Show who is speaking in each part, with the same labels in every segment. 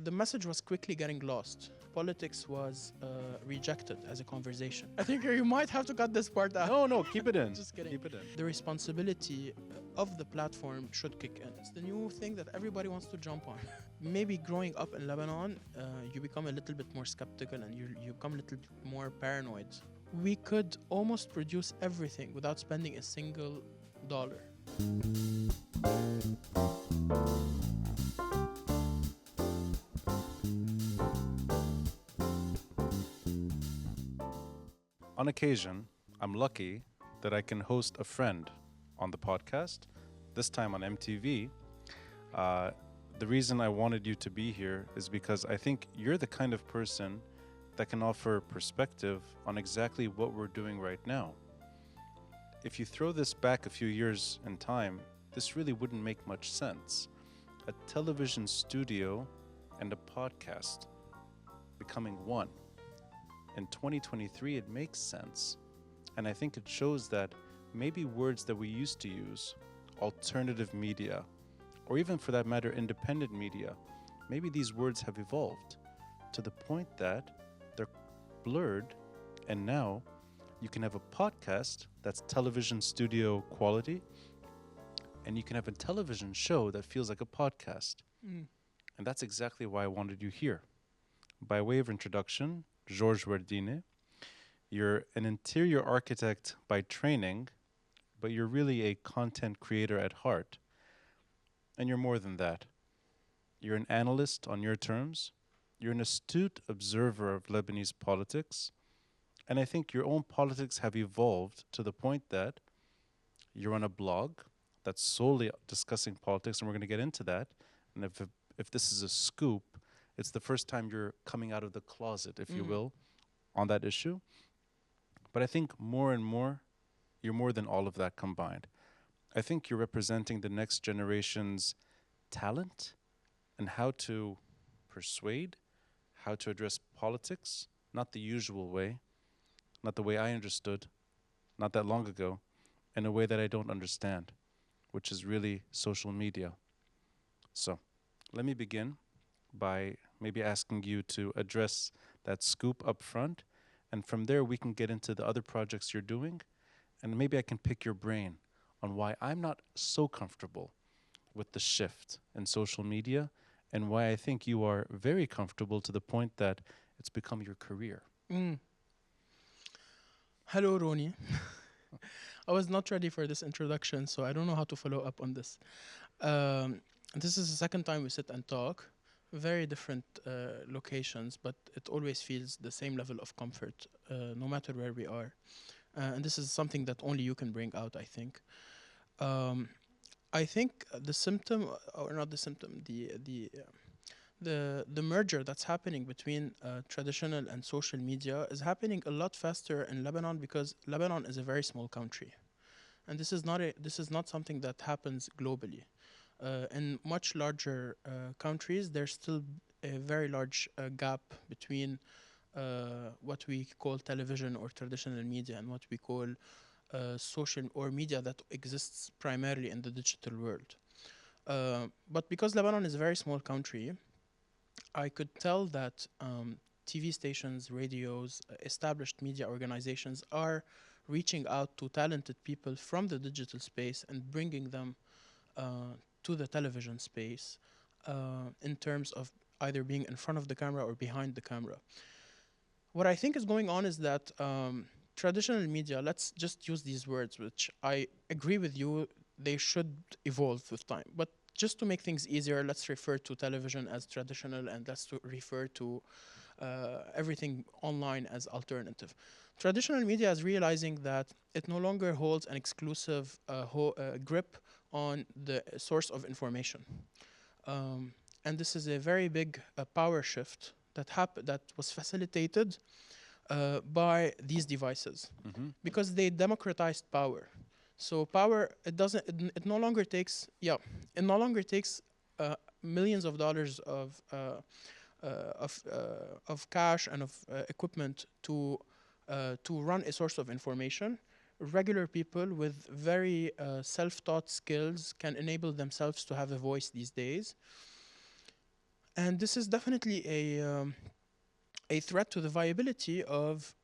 Speaker 1: the message was quickly getting lost. Politics was rejected as a conversation. I think you might have to cut this part out.
Speaker 2: No, keep it in.
Speaker 1: Just kidding.
Speaker 2: Keep it in.
Speaker 1: The responsibility of the platform should kick in. It's the new thing that everybody wants to jump on. Maybe growing up in Lebanon, you become a little bit more skeptical and you become a little bit more paranoid. We could almost produce everything without spending a single dollar.
Speaker 2: On occasion, I'm lucky that I can host a friend on the podcast, this time on MTV. The reason I wanted you to be here is because I think you're the kind of person that can offer perspective on exactly what we're doing right now. If you throw this back a few years in time, this really wouldn't make much sense. A television studio and a podcast becoming one. In 2023, it makes sense. And I think it shows that maybe words that we used to use, alternative media, or even for that matter, independent media, maybe these words have evolved to the point that they're blurred, and now you can have a podcast that's television studio quality, and you can have a television show that feels like a podcast. And that's exactly why I wanted you here. By way of introduction, George Wardini, you're an interior architect by training, but you're really a content creator at heart. And you're more than that. You're an analyst on your terms. You're an astute observer of Lebanese politics. And I think your own politics have evolved to the point that you're on a blog that's solely discussing politics, and we're going to get into that. And if this is a scoop, it's the first time you're coming out of the closet, if you will, on that issue. But I think more and more, you're more than all of that combined. I think you're representing the next generation's talent and how to persuade, how to address politics, not the usual way, not the way I understood, not that long ago, in a way that I don't understand, which is really social media. So let me begin by maybe asking you to address that scoop up front, and from there we can get into the other projects you're doing, and maybe I can pick your brain on why I'm not so comfortable with the shift in social media and why I think you are very comfortable to the point that it's become your career.
Speaker 1: Hello, Ronnie. I was not ready for this introduction, so I don't know how to follow up on this. This is the second time we sit and talk. Very different locations, but it always feels the same level of comfort, no matter where we are. And this is something that only you can bring out, I think. I think the symptom, or not the symptom, the merger that's happening between traditional and social media is happening a lot faster in Lebanon because Lebanon is a very small country, and this is not something that happens globally. In much larger countries, there's still a very large gap between what we call television or traditional media and what we call social or media that exists primarily in the digital world. But because Lebanon is a very small country, I could tell that TV stations, radios, established media organizations are reaching out to talented people from the digital space and bringing them to the television space in terms of either being in front of the camera or behind the camera. What I think is going on is that traditional media, let's just use these words, which I agree with you, they should evolve with time. But just to make things easier, let's refer to television as traditional and let's refer to everything online as alternative. Traditional media is realizing that it no longer holds an exclusive grip on the source of information. And this is a very big power shift that was facilitated by these devices because they democratized power. So power, it no longer takes millions of dollars of cash and of equipment to run a source of information. Regular people with very self-taught skills can enable themselves to have a voice these days. And this is definitely a threat to the viability of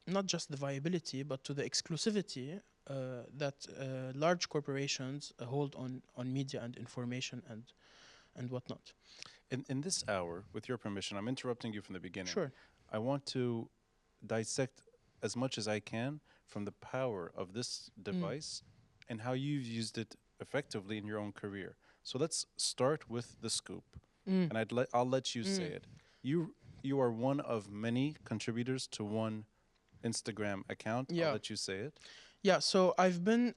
Speaker 1: not just the viability, but to the exclusivity that large corporations hold on media and information and whatnot.
Speaker 2: In this hour, with your permission, I'm interrupting you from the beginning.
Speaker 1: Sure.
Speaker 2: I want to dissect as much as I can from the power of this device and how you've used it effectively in your own career. So let's start with the scoop, and I'll let you say it. You are one of many contributors to one Instagram account. I'll
Speaker 1: Yeah.
Speaker 2: let you say it.
Speaker 1: Yeah. So I've been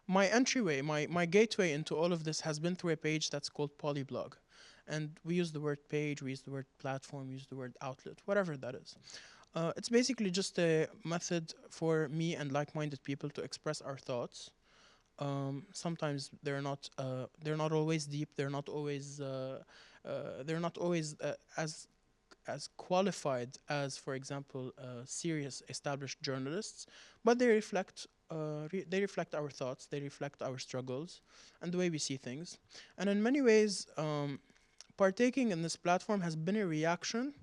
Speaker 1: my entryway, my gateway into all of this has been through a page that's called PolyBlog. And we use the word page, we use the word platform, we use the word outlet, whatever that is. It's basically just a method for me and like-minded people to express our thoughts. Sometimes they're not always deep. They're not always as qualified as, for example, serious established journalists, but they reflect our thoughts, they reflect our struggles, and the way we see things. And in many ways, partaking in this platform has been a reaction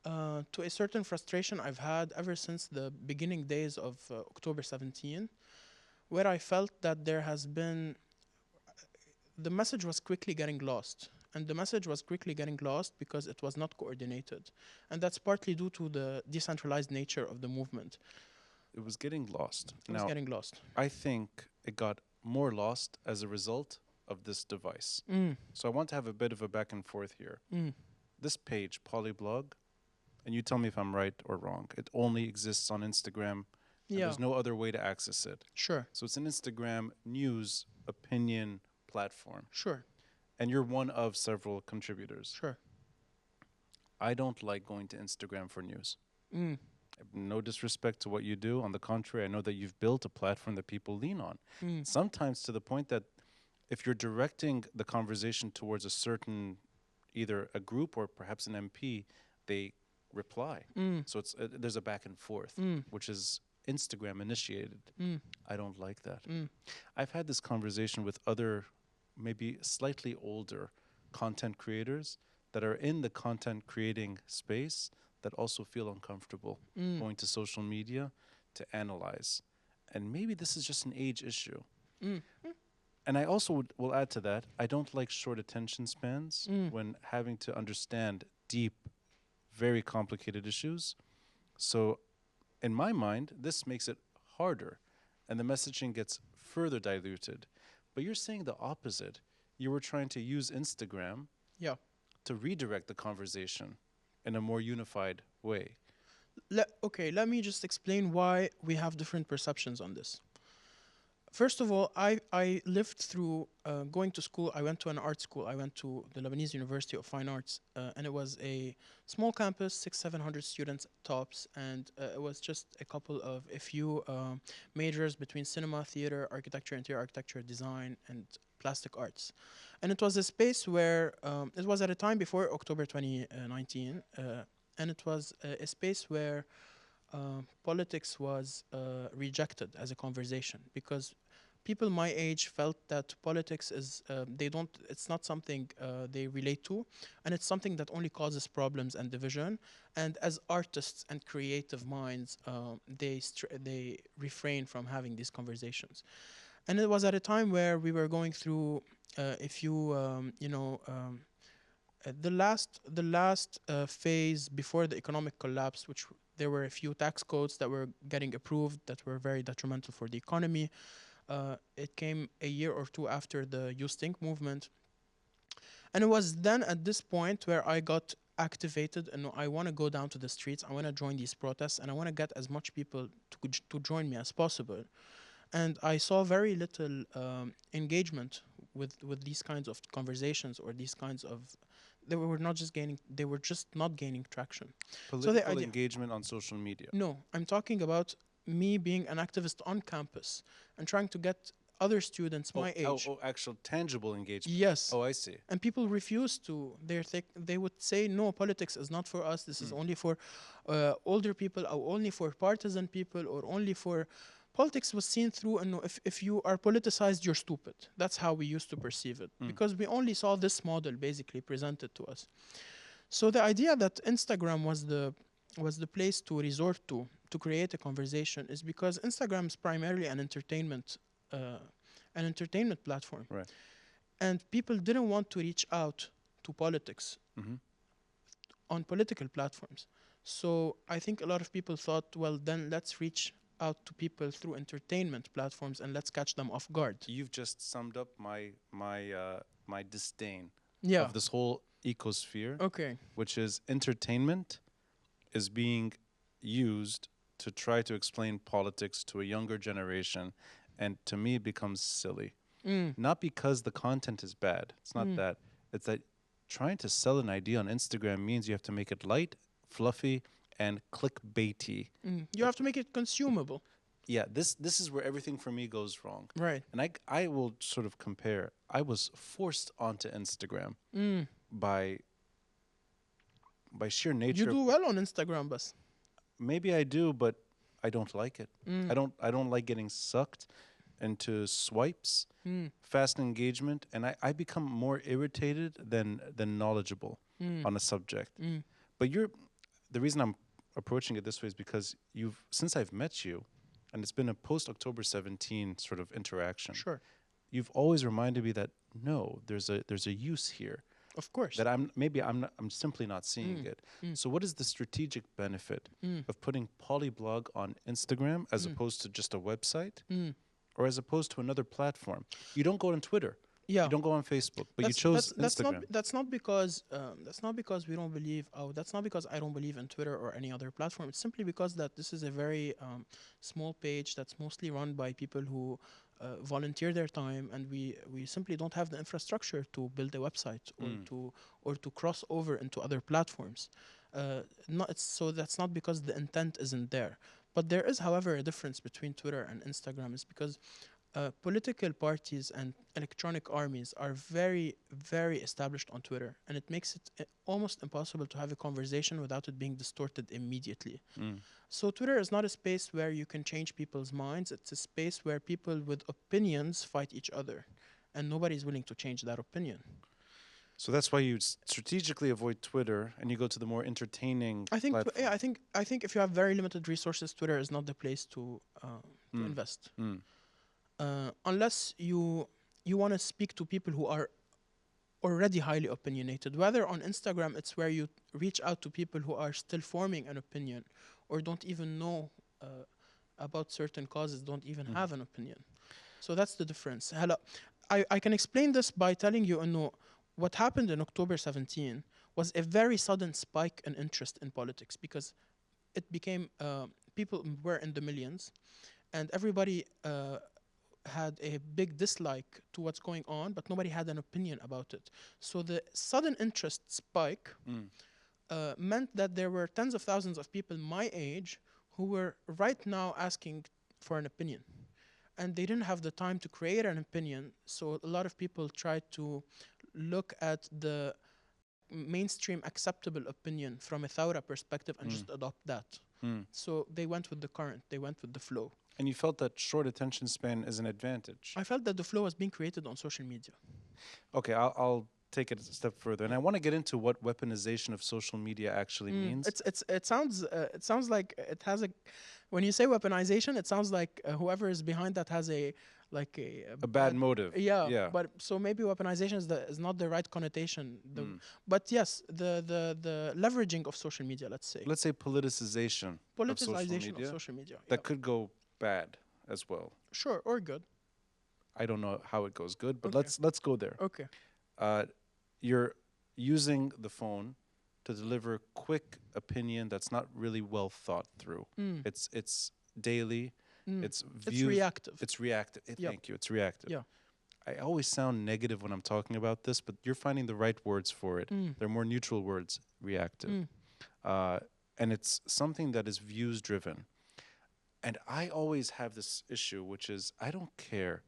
Speaker 1: to a certain frustration I've had ever since the beginning days of October 17, where I felt that the message was quickly getting lost. And the message was quickly getting lost because it was not coordinated. And that's partly due to the decentralized nature of the movement.
Speaker 2: It was getting lost.
Speaker 1: It was getting lost.
Speaker 2: I think it got more lost as a result of this device. So I want to have a bit of a back and forth here. This page, PolyBlog, and you tell me if I'm right or wrong, it only exists on Instagram. And there's no other way to access it.
Speaker 1: Sure.
Speaker 2: So it's an Instagram news opinion platform.
Speaker 1: Sure.
Speaker 2: And you're one of several contributors.
Speaker 1: Sure.
Speaker 2: I don't like going to Instagram for news. No disrespect to what you do. On the contrary, I know that you've built a platform that people lean on. Sometimes to the point that if you're directing the conversation towards a certain, either a group or perhaps an MP, they reply. So it's there's a back and forth, which is Instagram initiated. I don't like that. I've had this conversation with other, maybe slightly older content creators that are in the content creating space that also feel uncomfortable going to social media to analyze. And maybe this is just an age issue. And I also will add to that, I don't like short attention spans when having to understand deep, very complicated issues. So in my mind, this makes it harder and the messaging gets further diluted. But you're saying the opposite. You were trying to use Instagram to redirect the conversation in a more unified way.
Speaker 1: Let me just explain why we have different perceptions on this. First of all, I lived through going to school. I went to an art school. I went to the Lebanese University of Fine Arts, and it was a small campus, 600-700 students tops, and it was just a few majors between cinema, theater, architecture, interior architecture, design, and plastic arts. And it was a space where it was at a time before October 2019, and it was a space where politics was rejected as a conversation because people my age felt that politics is it's not something they relate to, and it's something that only causes problems and division. And as artists and creative minds, they refrain from having these conversations. And it was at a time where we were going through the last phase before the economic collapse, which there were a few tax codes that were getting approved that were very detrimental for the economy. It came a year or two after the You Stink movement. And it was then at this point where I got activated and I want to go down to the streets. I want to join these protests and I want to get as much people to join me as possible. And I saw very little engagement with these kinds of conversations or these kinds of they were just not gaining traction.
Speaker 2: Political engagement on social media.
Speaker 1: No, I'm talking about me being an activist on campus and trying to get other students my age.
Speaker 2: Actual tangible engagement.
Speaker 1: Yes.
Speaker 2: Oh, I see.
Speaker 1: And people refuse to. They would say, no, politics is not for us. This is only for older people, or only for partisan people, or only for politics was seen through, and if you are politicized, you're stupid. That's how we used to perceive it, because we only saw this model basically presented to us. So the idea that Instagram was the place to resort to create a conversation is because Instagram is primarily an entertainment platform,
Speaker 2: Right.
Speaker 1: and people didn't want to reach out to politics
Speaker 2: Mm-hmm.
Speaker 1: on political platforms. So I think a lot of people thought, well, then let's reach out to people through entertainment platforms and let's catch them off guard.
Speaker 2: You've just summed up my disdain
Speaker 1: Yeah.
Speaker 2: of this whole ecosphere,
Speaker 1: Okay.
Speaker 2: which is entertainment is being used to try to explain politics to a younger generation, and to me it becomes silly. Not because the content is bad. It's not that. It's that trying to sell an idea on Instagram means you have to make it light, fluffy, and clickbaity.
Speaker 1: You have to make it consumable.
Speaker 2: Yeah, this is where everything for me goes wrong.
Speaker 1: Right.
Speaker 2: And I will sort of compare. I was forced onto Instagram by sheer nature.
Speaker 1: You do well on Instagram, Bas.
Speaker 2: Maybe I do, but I don't like it. I don't like getting sucked into swipes, fast engagement, and I become more irritated than knowledgeable on a subject. But the reason I'm approaching it this way is because since I've met you, and it's been a post October 17 sort of interaction.
Speaker 1: Sure.
Speaker 2: You've always reminded me that no, there's a use here.
Speaker 1: Of course.
Speaker 2: That I'm simply not seeing it. So what is the strategic benefit of putting PolyBlog on Instagram as opposed to just a website, or as opposed to another platform? You don't go on Twitter.
Speaker 1: Yeah.
Speaker 2: You don't go on Facebook, but you chose Instagram.
Speaker 1: That's not because we don't believe. Oh, that's not because I don't believe in Twitter or any other platform. It's simply because that this is a very small page that's mostly run by people who volunteer their time, and we simply don't have the infrastructure to build a website or to cross over into other platforms. So that's not because the intent isn't there. But there is, however, a difference between Twitter and Instagram. Is because political parties and electronic armies are very, very established on Twitter, and it makes it almost impossible to have a conversation without it being distorted immediately. So Twitter is not a space where you can change people's minds. It's a space where people with opinions fight each other, and nobody's willing to change that opinion.
Speaker 2: So that's why you strategically avoid Twitter and you go to the more entertaining.
Speaker 1: I think,
Speaker 2: platform.
Speaker 1: I think if you have very limited resources, Twitter is not the place to invest. Unless you want to speak to people who are already highly opinionated. Whether on Instagram, it's where you reach out to people who are still forming an opinion or don't even know about certain causes, don't even have an opinion. So that's the difference. I can explain this by telling you, what happened in October 17 was a very sudden spike in interest in politics, because it became, people were in the millions, and everybody had a big dislike to what's going on, but nobody had an opinion about it. So the sudden interest spike meant that there were tens of thousands of people my age who were right now asking for an opinion. And they didn't have the time to create an opinion, so a lot of people tried to look at the mainstream acceptable opinion from a Thawra perspective and just adopt that. So they went with the current, they went with the flow.
Speaker 2: And you felt that short attention span is an advantage.
Speaker 1: I felt that the flow was being created on social media.
Speaker 2: Okay, I'll take it a step further, and I want to get into what weaponization of social media actually means.
Speaker 1: It sounds like it has a. When you say weaponization, it sounds like whoever is behind that has a
Speaker 2: bad motive.
Speaker 1: Yeah. But so maybe weaponization is not the right connotation. But yes, the leveraging of social media. Let's say
Speaker 2: Politicization of social media. That could go bad as well.
Speaker 1: Sure, or good.
Speaker 2: I don't know how it goes good, but let's go there.
Speaker 1: Okay.
Speaker 2: You're using the phone to deliver quick opinion that's not really well thought through. It's daily. It's
Speaker 1: reactive.
Speaker 2: It's reactive. Thank you. It's reactive.
Speaker 1: Yeah.
Speaker 2: I always sound negative when I'm talking about this, but you're finding the right words for it. They're more neutral words. Reactive. And it's something that is views driven. And I always have this issue, which is I don't care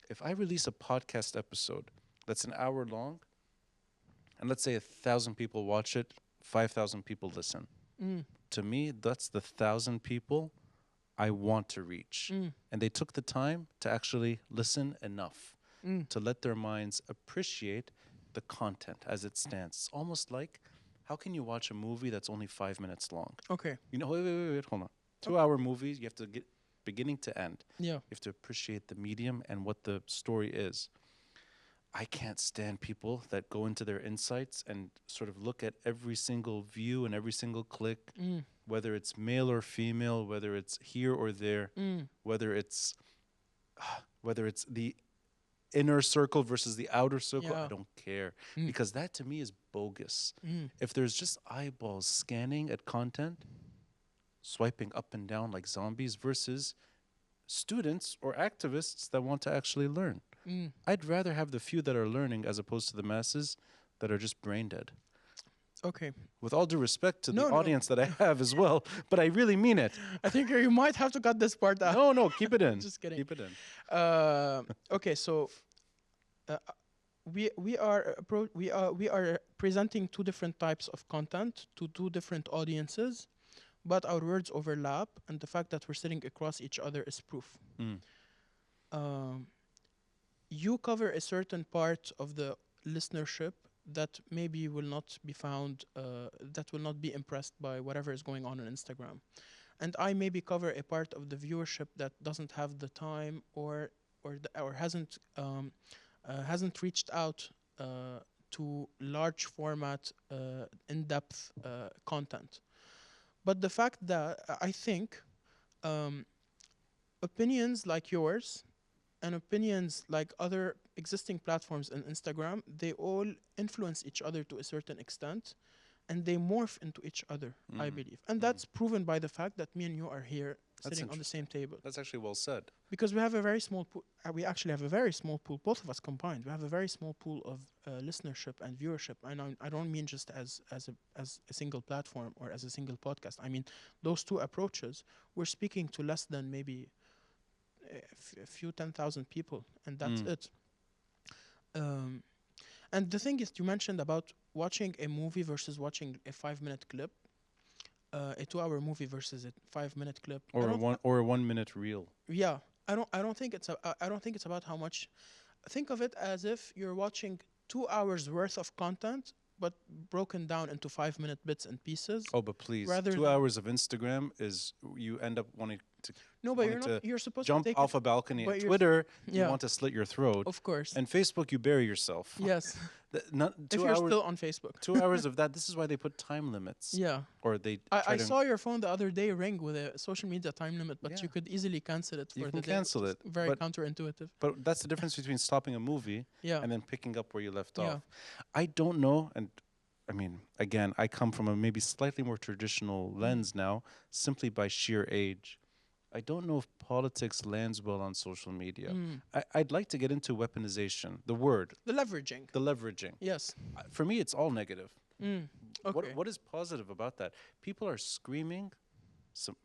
Speaker 2: if I release a podcast episode that's an hour long, and let's say 1,000 people watch it, 5,000 people listen. To me, that's the 1,000 people I want to reach. And they took the time to actually listen enough to let their minds appreciate the content as it stands. It's almost like, how can you watch a movie that's only 5 minutes long?
Speaker 1: Okay.
Speaker 2: You know, wait, hold on. 2 hour movies, you have to get beginning to end.
Speaker 1: Yeah.
Speaker 2: You have to appreciate the medium and what the story is. I can't stand people that go into their insights and sort of look at every single view and every single click, whether it's male or female, whether it's here or there, whether it's the inner circle versus the outer circle.
Speaker 1: Yeah.
Speaker 2: I don't care, because that to me is bogus. If there's just eyeballs scanning at content, swiping up and down like zombies, versus students or activists that want to actually learn. I'd rather have the few that are learning as opposed to the masses that are just brain dead.
Speaker 1: Okay.
Speaker 2: With all due respect to
Speaker 1: No,
Speaker 2: the
Speaker 1: no.
Speaker 2: audience that I have as well, but I really mean it.
Speaker 1: I think you might have to cut this part out.
Speaker 2: No, keep it in.
Speaker 1: Just kidding.
Speaker 2: Keep it in.
Speaker 1: Okay, so we are presenting two different types of content to two different audiences, but our words overlap, and the fact that we're sitting across each other is proof. You cover a certain part of the listenership that maybe will not be found, that will not be impressed by whatever is going on Instagram. And I maybe cover a part of the viewership that doesn't have the time or hasn't reached out to large format, in-depth content. But the fact that I think opinions like yours and opinions like other existing platforms in Instagram, they all influence each other to a certain extent, and they morph into each other, I believe. And that's proven by the fact that me and you are here sitting on the same table.
Speaker 2: That's actually well said.
Speaker 1: Because we have a very small pool. We actually have a very small pool, both of us combined. We have a very small pool of listenership and viewership. And I don't mean just as a single platform or as a single podcast. I mean, those two approaches, we're speaking to less than maybe a few 10,000 people, and that's it. And the thing is, you mentioned about watching a movie versus watching a 5-minute clip, a 2-hour movie versus a 5-minute clip,
Speaker 2: or a 1 minute reel.
Speaker 1: Yeah, I don't think it's about how much. Think of it as if you're watching 2 hours worth of content, but broken down into 5-minute bits and pieces.
Speaker 2: Oh, but please,
Speaker 1: rather
Speaker 2: 2 hours of Instagram is you end up wanting to.
Speaker 1: No, but you're supposed
Speaker 2: jump
Speaker 1: to take
Speaker 2: off a balcony.
Speaker 1: but
Speaker 2: At
Speaker 1: you're
Speaker 2: Twitter, you
Speaker 1: yeah.
Speaker 2: want to slit your throat.
Speaker 1: Of course.
Speaker 2: And Facebook, you bury yourself.
Speaker 1: Yes.
Speaker 2: If
Speaker 1: you're still on Facebook.
Speaker 2: 2 hours of that. This is why they put time limits.
Speaker 1: Yeah.
Speaker 2: Or they.
Speaker 1: I saw your phone the other day ring with a social media time limit, but you could easily cancel it for
Speaker 2: you
Speaker 1: the
Speaker 2: can
Speaker 1: day.
Speaker 2: cancel it.
Speaker 1: Very counterintuitive.
Speaker 2: But that's the difference between stopping a movie and then picking up where you left off. I don't know, and I mean, again, I come from a maybe slightly more traditional lens now, simply by sheer age. I don't know if politics lands well on social media. I'd like to get into weaponization, the word.
Speaker 1: The leveraging.
Speaker 2: The leveraging.
Speaker 1: Yes.
Speaker 2: For me, it's all negative.
Speaker 1: Okay.
Speaker 2: What is positive about that? People are screaming,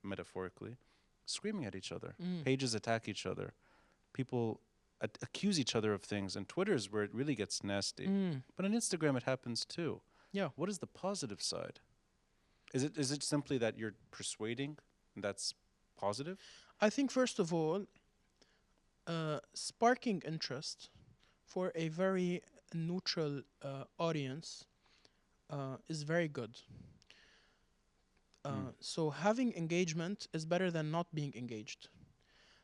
Speaker 2: metaphorically, screaming at each other. Pages attack each other. People accuse each other of things. And Twitter is where it really gets nasty. But on Instagram, it happens too.
Speaker 1: Yeah.
Speaker 2: What is the positive side? Is it simply that you're persuading, and that's positive?
Speaker 1: I think, first of all, sparking interest for a very neutral audience is very good. So having engagement is better than not being engaged.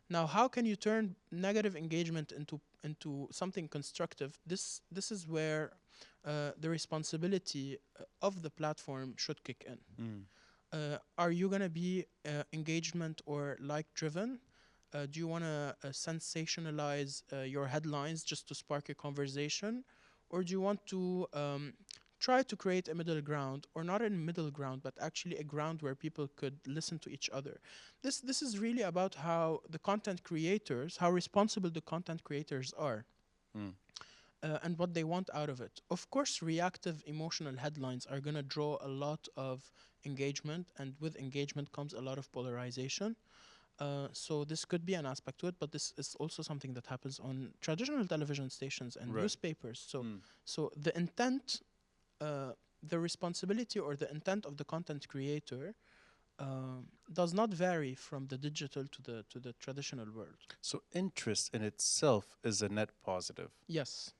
Speaker 1: Now, how can you turn negative engagement into something constructive? This is where the responsibility of the platform should kick in. Are you going to be engagement or like driven? Do you want to sensationalize your headlines just to spark a conversation? Or do you want to try to create a middle ground, or not a middle ground, but actually a ground where people could listen to each other? This is really about how the content creators, how responsible the content creators are. And what they want out of it. Of course, reactive emotional headlines are going to draw a lot of engagement, and with engagement comes a lot of polarization. So this could be an aspect to it, but this is also something that happens on traditional television stations and newspapers. So the intent, the responsibility or the intent of the content creator does not vary from the digital to the traditional world.
Speaker 2: So interest in itself is a net positive,
Speaker 1: Yes,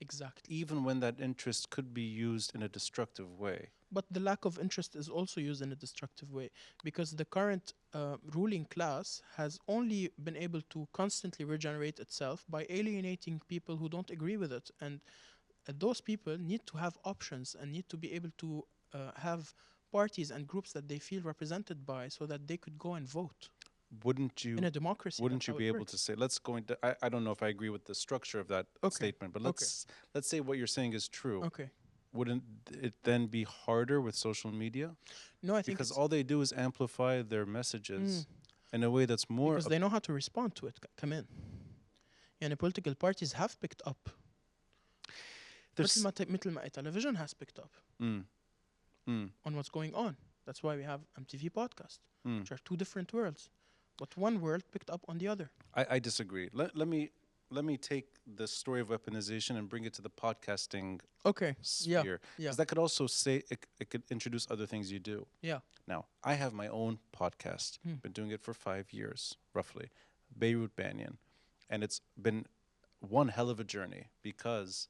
Speaker 1: exactly.
Speaker 2: even when that interest could be used in a destructive way.
Speaker 1: But the lack of interest is also used in a destructive way because the current ruling class has only been able to constantly regenerate itself by alienating people who don't agree with it. And those people need to have options and need to be able to have parties and groups that they feel represented by so that they could go and vote.
Speaker 2: Wouldn't
Speaker 1: In
Speaker 2: you
Speaker 1: a democracy,
Speaker 2: wouldn't
Speaker 1: that's
Speaker 2: you
Speaker 1: how
Speaker 2: be
Speaker 1: it
Speaker 2: able to
Speaker 1: works.
Speaker 2: say, let's go into, I don't know if I agree with the structure of that
Speaker 1: Okay.
Speaker 2: statement, but
Speaker 1: Okay.
Speaker 2: let's say what you're saying is true.
Speaker 1: Okay.
Speaker 2: Wouldn't it then be harder with social media?
Speaker 1: No, I think
Speaker 2: Because
Speaker 1: it's
Speaker 2: all they do is amplify their messages in a way that's more
Speaker 1: because they know how to respond to it. Come in. يعني political parties have picked up.
Speaker 2: there's
Speaker 1: مثل ما television has picked up
Speaker 2: mm, mm,
Speaker 1: on what's going on. That's why we have MTV podcast,
Speaker 2: mm.
Speaker 1: which are two different worlds. But one world picked up on the other.
Speaker 2: I disagree. Let me take the story of weaponization and bring it to the podcasting
Speaker 1: Okay. Yeah.
Speaker 2: sphere,
Speaker 1: Yeah.
Speaker 2: because that could also say it could introduce other things you do.
Speaker 1: Yeah.
Speaker 2: Now, I have my own podcast. Been doing it for 5 years, roughly, Beirut Banyan, and it's been one hell of a journey because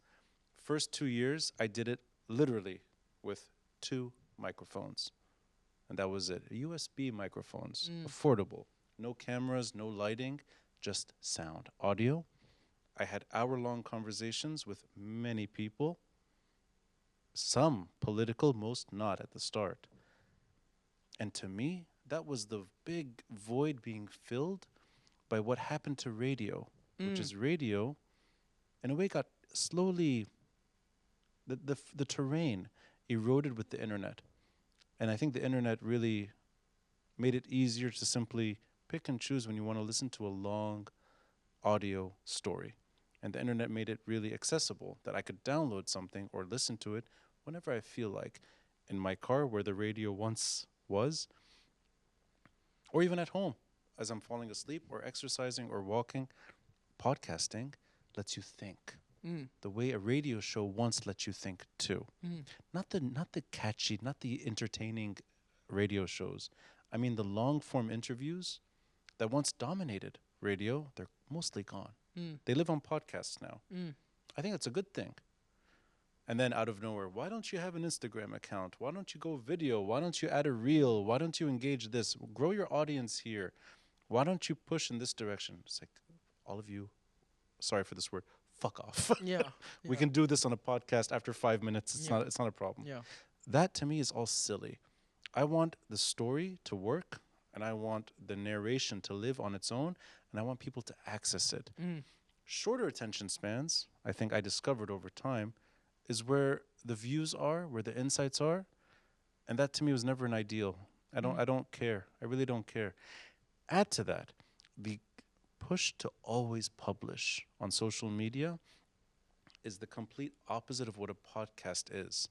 Speaker 2: first 2 years I did it literally with 2 microphones, and that was it. USB microphones, affordable, no cameras, no lighting, just sound, audio. I had hour-long conversations with many people, some political, most not at the start. And to me, that was the big void being filled by what happened to radio, which is radio, in a way, got slowly, the terrain eroded with the internet. And I think the internet really made it easier to simply pick and choose when you want to listen to a long audio story. And the internet made it really accessible that I could download something or listen to it whenever I feel like, in my car where the radio once was, or even at home as I'm falling asleep or exercising or walking. Podcasting lets you think the way a radio show once let you think too. Not the catchy, not the entertaining radio shows. I mean the long form interviews that once dominated radio, they're mostly gone. They live on podcasts now. I think that's a good thing. And then out of nowhere, why don't you have an Instagram account? Why don't you go video? Why don't you add a reel? Why don't you engage this? Grow your audience here. Why don't you push in this direction? It's like, all of you, sorry for this word, fuck off.
Speaker 1: Yeah.
Speaker 2: We can do this on a podcast after 5 minutes. It's not a problem.
Speaker 1: Yeah.
Speaker 2: That to me is all silly. I want the story to work, and I want the narration to live on its own, and I want people to access it. Shorter attention spans, I think I discovered over time, is where the views are, where the insights are, and that to me was never an ideal. I don't care. I really don't care. Add to that the push to always publish on social media is the complete opposite of what a podcast is.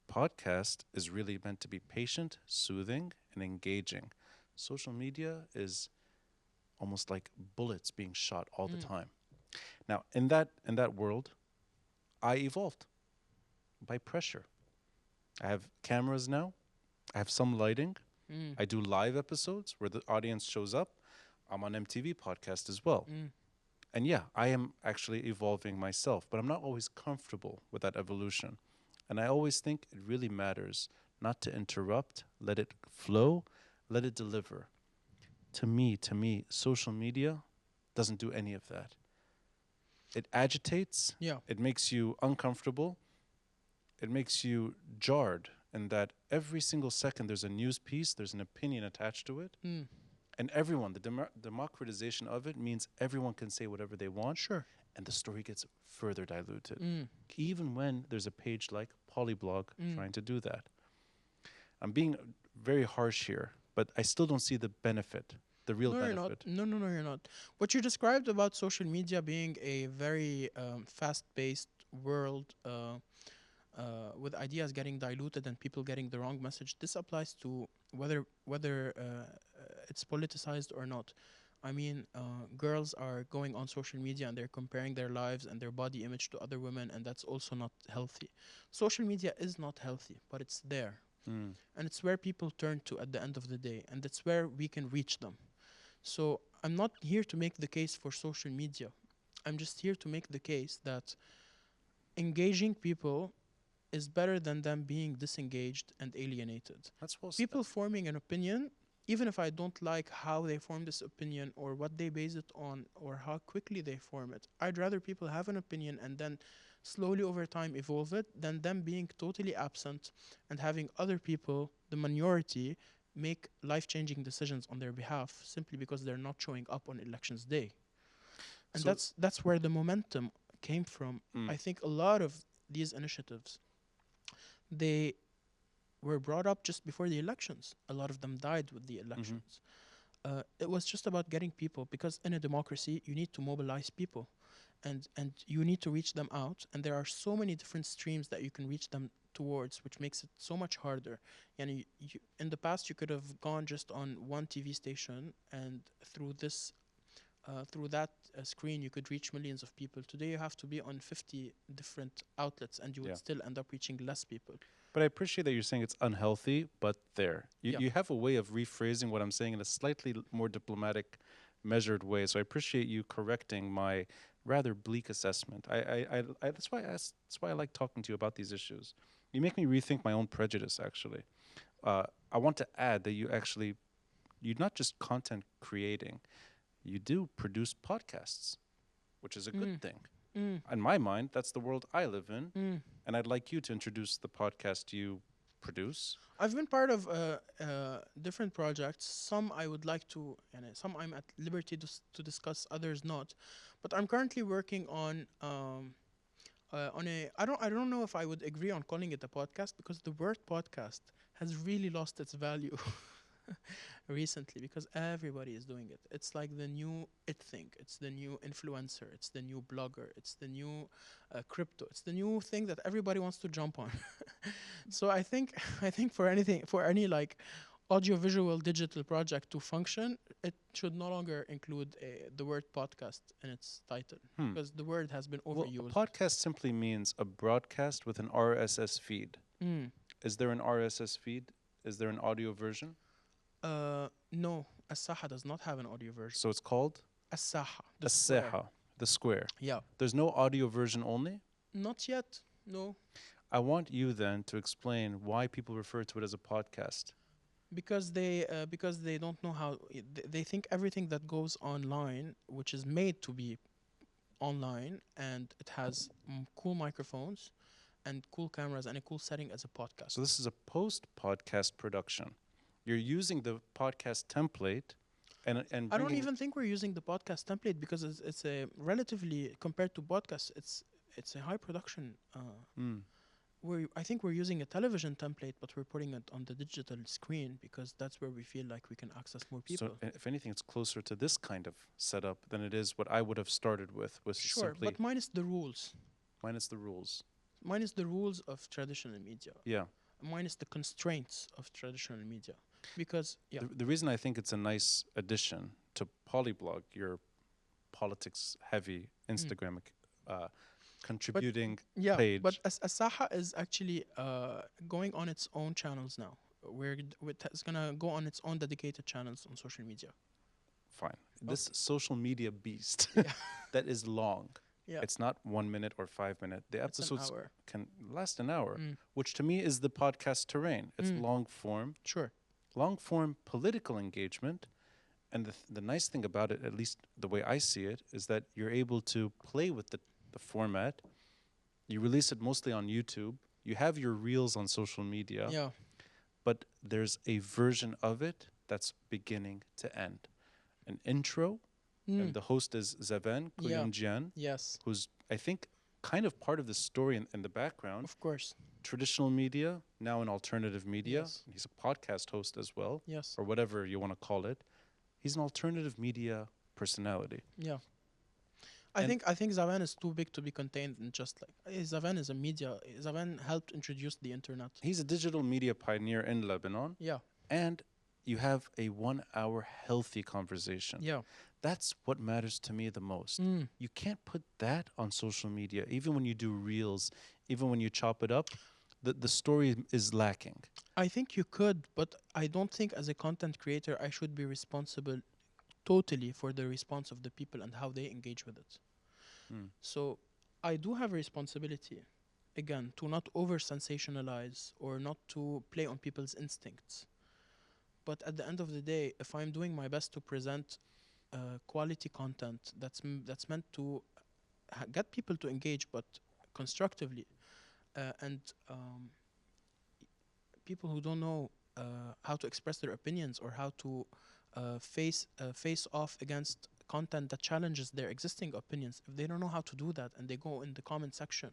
Speaker 2: Podcast is really meant to be patient, soothing, and engaging. Social media is almost like bullets being shot all the time. Now, in that world, I evolved by pressure. I have cameras now. I have some lighting. I do live episodes where the audience shows up. I'm on MTV podcast as well. And yeah, I am actually evolving myself, but I'm not always comfortable with that evolution. And I always think it really matters not to interrupt, let it flow, let it deliver. To me, social media doesn't do any of that. It agitates.
Speaker 1: Yeah.
Speaker 2: It makes you uncomfortable. It makes you jarred in that every single second there's a news piece, there's an opinion attached to it. And everyone, the democratization of it means everyone can say whatever they want.
Speaker 1: Sure.
Speaker 2: And the story gets further diluted. Even when there's a page like PolyBlog trying to do that. I'm being very harsh here, but I still don't see the benefit, the real
Speaker 1: No, you're not.
Speaker 2: benefit.
Speaker 1: No, you're not. What you described about social media being a very fast-paced world with ideas getting diluted and people getting the wrong message, this applies to whether it's politicized or not. I mean, girls are going on social media and they're comparing their lives and their body image to other women, and that's also not healthy. Social media is not healthy, but it's there.
Speaker 2: Mm.
Speaker 1: and it's where people turn to at the end of the day, and that's where we can reach them. So I'm not here to make the case for social media. I'm just here to make the case that engaging people is better than them being disengaged and alienated.
Speaker 2: That's well said.
Speaker 1: People forming an opinion, even if I don't like how they form this opinion or what they base it on or how quickly they form it, I'd rather people have an opinion and then slowly over time evolve it than them being totally absent and having other people, the minority, make life changing decisions on their behalf simply because they're not showing up on elections day. And
Speaker 2: So,
Speaker 1: that's where the momentum came from.
Speaker 2: mm,
Speaker 1: I think a lot of these initiatives, they were brought up just before the elections. A lot of them died with the
Speaker 2: mhm.
Speaker 1: elections. It was just about getting people, because in a democracy you need to mobilize people, and you need to reach them out. And there are so many different streams that you can reach them towards, which makes it so much harder. And in the past you could have gone just on one TV station, and through that screen you could reach millions of people. Today you have to be on 50 different outlets, and you would
Speaker 2: Yeah.
Speaker 1: still end up reaching less people.
Speaker 2: But I appreciate that you're saying it's unhealthy, but there. You,
Speaker 1: Yeah.
Speaker 2: you have a way of rephrasing what I'm saying in a slightly more diplomatic, measured way. So I appreciate you correcting my rather bleak assessment. That's why I like talking to you about these issues. You make me rethink my own prejudice, actually. I want to add that you're not just content creating, you do produce podcasts, which is a good
Speaker 1: Mm,
Speaker 2: thing.
Speaker 1: mm,
Speaker 2: In my mind, that's the world I live in,
Speaker 1: mm.
Speaker 2: and I'd like you to introduce the podcast you produce.
Speaker 1: I've been part of different projects. Some I would like to, and some I'm at liberty to discuss, others not. But I'm currently working on a. I don't know if I would agree on calling it a podcast, because the word podcast has really lost its value recently, because everybody is doing it. It's like the new it thing. It's the new influencer. It's the new blogger. It's the new crypto. It's the new thing that everybody wants to jump on. So I think I think for any like audiovisual digital project to function, it should no longer include the word podcast in its title,
Speaker 2: Hmm.
Speaker 1: because the word has been
Speaker 2: Well, a
Speaker 1: overused.
Speaker 2: podcast simply means a broadcast with an RSS feed.
Speaker 1: Mm.
Speaker 2: Is there an RSS feed? Is there an audio version?
Speaker 1: No, Assaha does not have an audio version.
Speaker 2: So it's called
Speaker 1: Assaha, the square.
Speaker 2: Assaha, the square.
Speaker 1: Yeah.
Speaker 2: There's no audio version only?
Speaker 1: Not yet. No,
Speaker 2: I want you then to explain why people refer to it as a podcast.
Speaker 1: because they don't know how. They think everything that goes online, which is made to be online, and it has cool microphones and cool cameras and a cool setting, as a podcast.
Speaker 2: So this is a post-podcast production. You're using the podcast template and
Speaker 1: I don't
Speaker 2: bringing
Speaker 1: even think we're using the podcast template, because it's a relatively, compared to podcasts, it's a high production.
Speaker 2: Mm.
Speaker 1: I think we're using a television template, but we're putting it on the digital screen because that's where we feel like we can access more people.
Speaker 2: So if anything, it's closer to this kind of setup than it is what I would have started with, was
Speaker 1: Sure,
Speaker 2: simply
Speaker 1: but minus the rules.
Speaker 2: minus the rules.
Speaker 1: Minus the rules of traditional media.
Speaker 2: Yeah.
Speaker 1: Minus the constraints of traditional media. Because, yeah.
Speaker 2: The reason I think it's a nice addition to PolyBlog, your politics-heavy Instagram contributing
Speaker 1: Yeah,
Speaker 2: page.
Speaker 1: but Assaha is actually going on its own channels now. It's gonna go on its own dedicated channels on social media.
Speaker 2: Fine. This social media beast
Speaker 1: Yeah.
Speaker 2: that is long.
Speaker 1: Yeah.
Speaker 2: It's not 1 minute or 5 minutes. The
Speaker 1: It's an
Speaker 2: episodes
Speaker 1: hour.
Speaker 2: can last an hour,
Speaker 1: Mm.
Speaker 2: which to me is the podcast terrain. It's
Speaker 1: Mm. Sure.
Speaker 2: long form political engagement. And the nice thing about it, at least the way I see it, is that you're able to play with the format. You release it mostly on YouTube. You have your reels on social media,
Speaker 1: Yeah.
Speaker 2: but there's a version of it that's beginning to end. An intro, and the host is Zaven
Speaker 1: Yeah.
Speaker 2: Koyunjian,
Speaker 1: Yes.
Speaker 2: who's, I think, kind of part of the story in the background.
Speaker 1: Of course.
Speaker 2: Traditional media, now in alternative media.
Speaker 1: Yes.
Speaker 2: He's a podcast host as well,
Speaker 1: Yes.
Speaker 2: or whatever you want to call it. He's an alternative media personality.
Speaker 1: Yeah.
Speaker 2: And-
Speaker 1: I think Zavan is too big to be contained in just like Zavan is a media. Zavan helped introduce the internet.
Speaker 2: He's a digital media pioneer in Lebanon,
Speaker 1: Yeah.
Speaker 2: and you have a 1 hour healthy conversation.
Speaker 1: Yeah.
Speaker 2: That's what matters to me the most.
Speaker 1: Mm.
Speaker 2: You can't put that on social media, even when you do reels, even when you chop it up. The story is lacking.
Speaker 1: I think you could, but I don't think as a content creator I should be responsible totally for the response of the people and how they engage with it.
Speaker 2: Mm.
Speaker 1: So I do have a responsibility, again, to not over sensationalize or not to play on people's instincts. But at the end of the day, if I'm doing my best to present quality content that's meant to get people to engage, but constructively, and people who don't know how to express their opinions or how to face off against content that challenges their existing opinions, if they don't know how to do that and they go in the comment section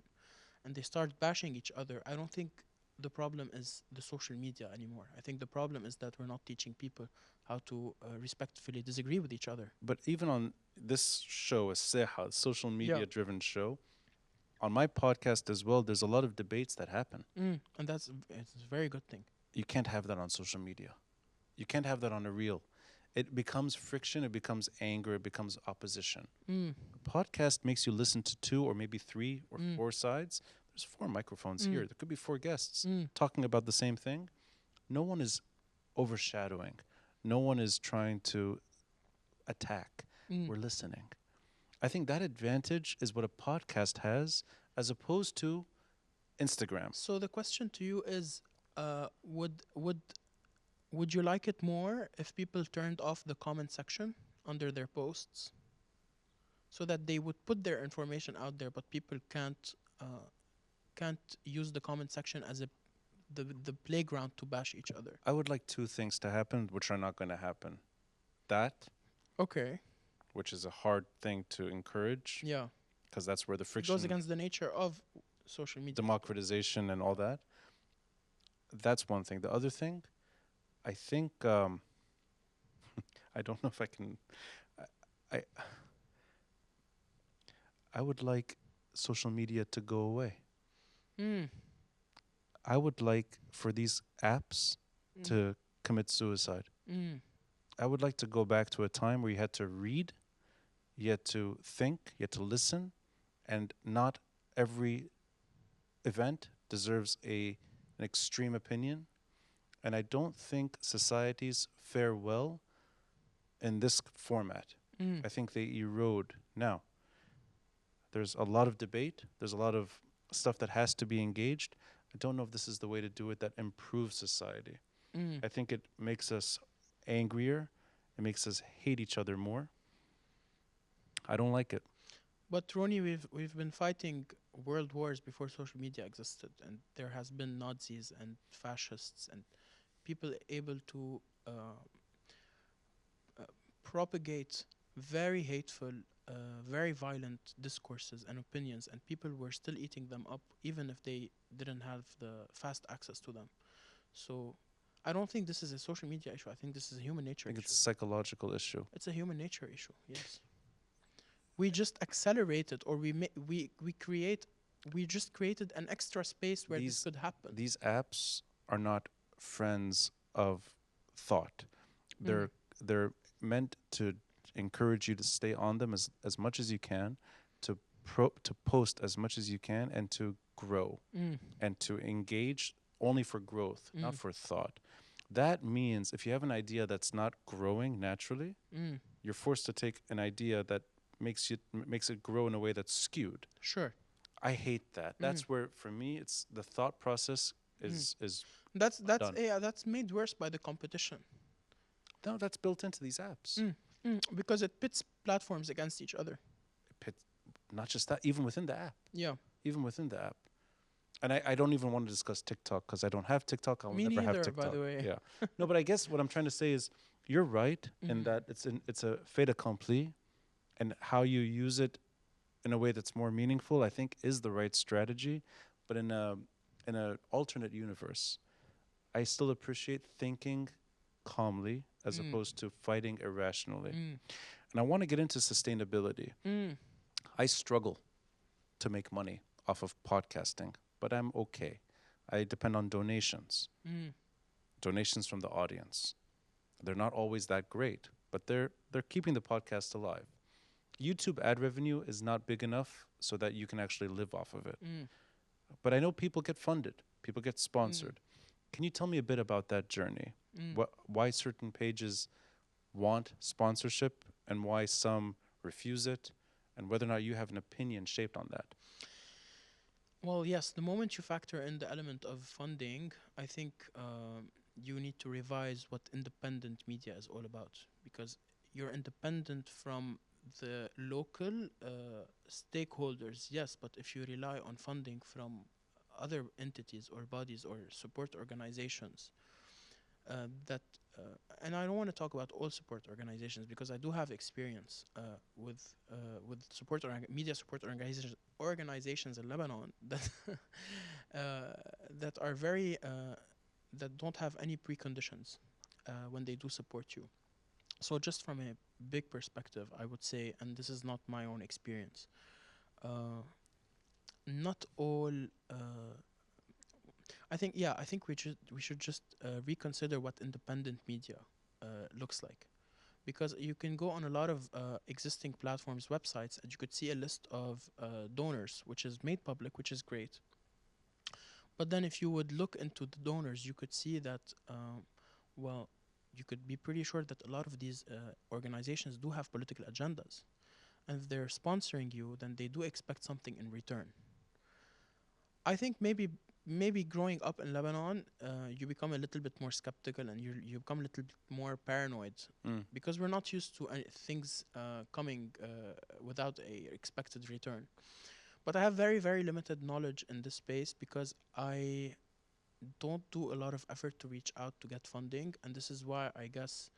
Speaker 1: and they start bashing each other, I don't think the problem is the social media anymore. I think the problem is that we're not teaching people how to respectfully disagree with each other.
Speaker 2: But even on this show, Assaha, social
Speaker 1: Yeah.
Speaker 2: media driven show, on my podcast as well, there's a lot of debates that happen.
Speaker 1: And it's a very good thing.
Speaker 2: You can't have that on social media. You can't have that on a reel. It becomes friction, it becomes anger, it becomes opposition. A podcast makes you listen to 2 or maybe 3 or 4 sides. There's 4 microphones here. There could be 4 guests talking about the same thing. No one is overshadowing. No one is trying to attack. We're listening. I think that advantage is what a podcast has as opposed to Instagram.
Speaker 1: So the question to you is, would you like it more if people turned off the comment section under their posts, so that they would put their information out there, but people can't use the comment section as the playground to bash each other?
Speaker 2: I would like 2 things to happen, which are not going to happen. That,
Speaker 1: Okay.
Speaker 2: which is a hard thing to encourage,
Speaker 1: Yeah.
Speaker 2: because that's where the
Speaker 1: It
Speaker 2: friction,
Speaker 1: goes against the nature of social media.
Speaker 2: democratization and all that. That's one thing. The other thing, I think, I don't know if I can, I, I I would like social media to go away.
Speaker 1: Mm.
Speaker 2: I would like for these apps to commit suicide.
Speaker 1: Mm.
Speaker 2: I would like to go back to a time where you had to read, you had to think, you had to listen, and not every event deserves an extreme opinion. And I don't think societies fare well in this format. I think they erode. Now, there's a lot of debate, there's a lot of stuff that has to be engaged. I don't know if this is the way to do it that improves society. I think it makes us angrier, it makes us hate each other more. I don't like it.
Speaker 1: But Ronnie, we've been fighting world wars before social media existed, and there has been Nazis and fascists and people able to propagate very hateful, very violent discourses and opinions, and people were still eating them up, even if they didn't have the fast access to them. So I don't think this is a social media issue. I think this is a human
Speaker 2: I
Speaker 1: nature
Speaker 2: think
Speaker 1: issue.
Speaker 2: it's a psychological issue.
Speaker 1: It's a human nature issue. Yes. We just accelerated, or we just created an extra space where this could happen.
Speaker 2: These apps are not friends of thought. They're meant to encourage you to stay on them as much as you can, to post as much as you can, and to grow and to engage only for growth, not for thought. That means if you have an idea that's not growing naturally, you're forced to take an idea that makes it grow in a way that's skewed.
Speaker 1: Sure.
Speaker 2: I hate that. That's where, for me, it's the thought process is
Speaker 1: That's
Speaker 2: done.
Speaker 1: yeah, that's made worse by the competition.
Speaker 2: No, that's built into these apps.
Speaker 1: Because it pits platforms against each other.
Speaker 2: Not just that, even within the app.
Speaker 1: Yeah.
Speaker 2: Even within the app. And I don't even want to discuss TikTok because I don't have TikTok. I'll
Speaker 1: Me
Speaker 2: never have
Speaker 1: neither,
Speaker 2: TikTok.
Speaker 1: by the way.
Speaker 2: Yeah. No, but I guess what I'm trying to say is you're right in that it's a fait accompli, and how you use it in a way that's more meaningful, I think, is the right strategy. But in a alternate universe, I still appreciate thinking calmly as opposed to fighting irrationally. And I want to get into sustainability. I struggle to make money off of podcasting, but I'm okay. I depend on donations. Donations from the audience. They're not always that great, but they're keeping the podcast alive. YouTube ad revenue is not big enough so that you can actually live off of it. But I know people get funded, people get sponsored. Can you tell me a bit about that journey?
Speaker 1: Mm.
Speaker 2: Why certain pages want sponsorship and why some refuse it, and whether or not you have an opinion shaped on that?
Speaker 1: Well, yes, the moment you factor in the element of funding, I think you need to revise what independent media is all about, because you're independent from the local stakeholders, yes, but if you rely on funding from other entities or bodies or support organizations, that and I don't want to talk about all support organizations because I do have experience with media support organizations in Lebanon that that are very that don't have any preconditions when they do support you. So just from a big perspective, I would say, and this is not my own experience, uh, not all. I think we should just reconsider what independent media looks like, because you can go on a lot of existing platforms websites and you could see a list of donors which is made public, which is great. But then if you would look into the donors, you could see that well, you could be pretty sure that a lot of these organizations do have political agendas, and if they're sponsoring you, then they do expect something in return. I think maybe growing up in Lebanon, you become a little bit more skeptical and you become a little bit more paranoid,
Speaker 2: Mm.
Speaker 1: because we're not used to things coming without a expected return. But I have very limited knowledge in this space because I don't do a lot of effort to reach out to get funding, and this is why I guess,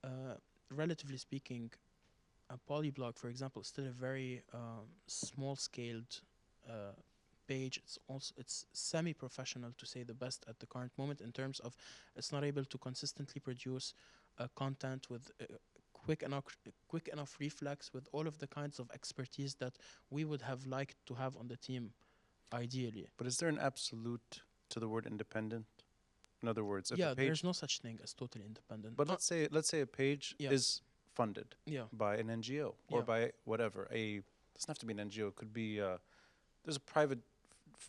Speaker 1: uh, relatively speaking, a PolyBlog, for example, is still a very small-scaled uh, page. It's semi-professional, to say the best, at the current moment, in terms of it's not able to consistently produce content with quick enough reflex with all of the kinds of expertise that we would have liked to have on the team, ideally.
Speaker 2: But is there an absolute to the word independent? In other words, if a
Speaker 1: Yeah, there's
Speaker 2: page,
Speaker 1: no such thing as totally independent.
Speaker 2: but let's say a page
Speaker 1: Yeah,
Speaker 2: is funded
Speaker 1: yeah,
Speaker 2: by an NGO or
Speaker 1: yeah.
Speaker 2: by whatever, a doesn't have to be an NGO, it could be there's a private